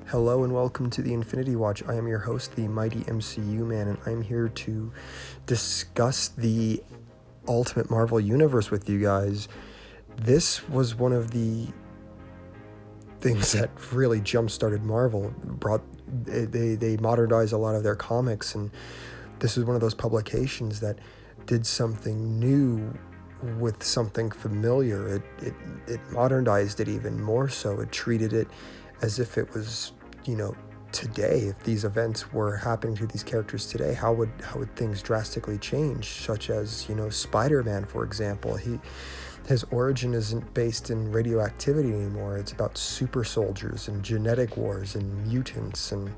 Hello and welcome to the Infinity Watch. I am your host, the Mighty MCU Man, and I'm here to discuss the Ultimate Marvel Universe with you guys. This was one of the things that really jump-started Marvel. They modernized a lot of their comics, and this is one of those publications that did something new with something familiar. It modernized it even more so. It treated it as if it was, today. If these events were happening to these characters today, how would things drastically change? Such as, Spider-Man, for example. His origin isn't based in radioactivity anymore. It's about super soldiers and genetic wars and mutants, and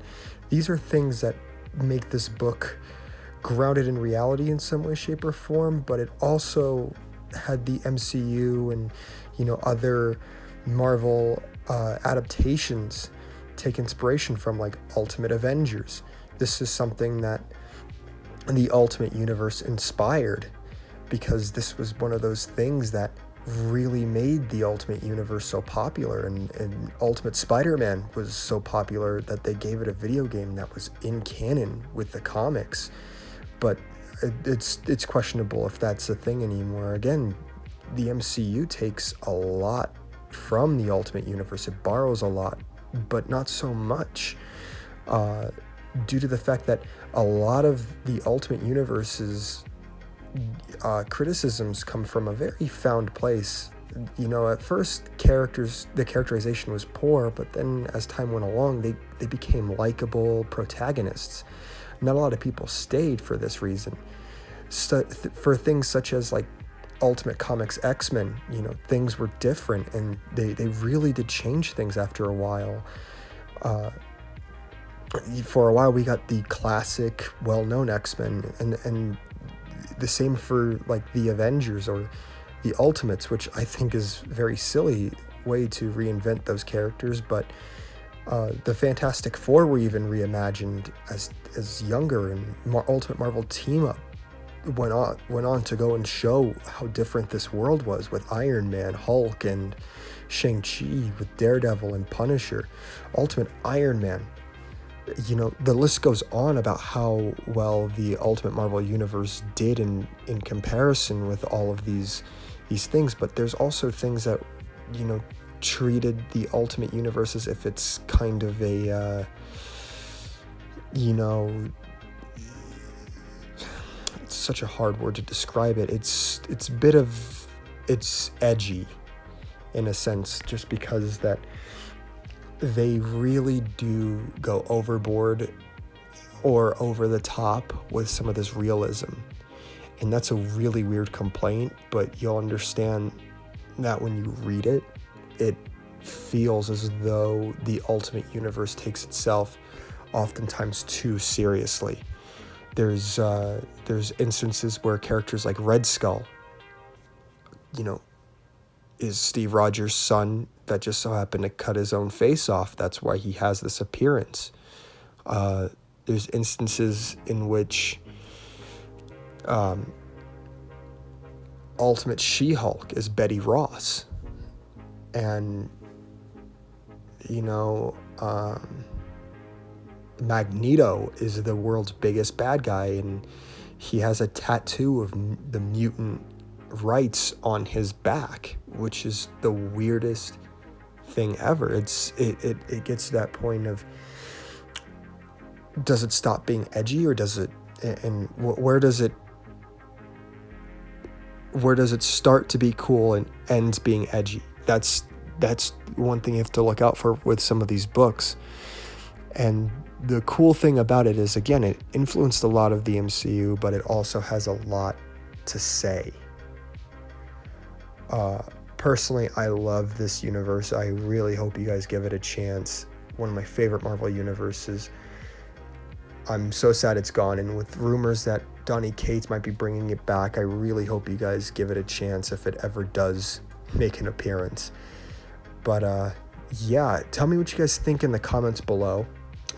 these are things that make this book grounded in reality in some way, shape, or form, but it also had the MCU and, other Marvel adaptations take inspiration from, like Ultimate Avengers. This is something that the Ultimate Universe inspired, because this was one of those things that really made the Ultimate Universe so popular, and Ultimate Spider-Man was so popular that they gave it a video game that was in canon with the comics. But it's questionable if that's a thing anymore. Again, the MCU takes a lot from the Ultimate Universe. It borrows a lot, but not so much, due to the fact that a lot of the Ultimate Universe's criticisms come from a very found place. At first, the characterization was poor, but then as time went along, they became likable protagonists. Not a lot of people stayed for this reason. For things such as like Ultimate Comics X-Men, things were different, and they really did change things after a while. For a while, we got the classic, well-known X-Men, and the same for like the Avengers or the Ultimates, which I think is very silly way to reinvent those characters. But the Fantastic Four were even reimagined as younger, and Ultimate Marvel Team Up went on to go and show how different this world was, with Iron Man, Hulk, and Shang-Chi, with Daredevil and Punisher, Ultimate Iron Man. The list goes on about how well the Ultimate Marvel Universe did in comparison with all of these things. But there's also things that, treated the Ultimate Universe as if it's kind of a, it's such a hard word to describe it. It's edgy in a sense, just because that they really do go overboard or over the top with some of this realism. And that's a really weird complaint, but you'll understand that when you read it, it feels as though the Ultimate Universe takes itself oftentimes too seriously. There's instances where characters like Red Skull, is Steve Rogers' son that just so happened to cut his own face off. That's why he has this appearance. There's instances in which Ultimate She-Hulk is Betty Ross. And, Magneto is the world's biggest bad guy, and he has a tattoo of the mutant rights on his back, which is the weirdest thing ever. It gets to that point of, does it stop being edgy, or does it, and where does it start to be cool and ends being edgy? That's one thing you have to look out for with some of these books. And the cool thing about it is, again, it influenced a lot of the MCU, but it also has a lot to say. Personally, I love this universe. I really hope you guys give it a chance. One of my favorite Marvel universes. I'm so sad it's gone, and with rumors that Donny Cates might be bringing it back, I really hope you guys give it a chance if it ever does make an appearance. But yeah, tell me what you guys think in the comments below.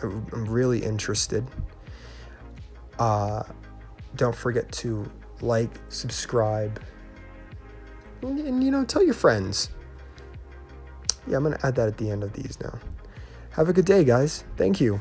I'm really interested. Don't forget to like, subscribe, and tell your friends. Yeah, I'm going to add that at the end of these now. Have a good day, guys. Thank you.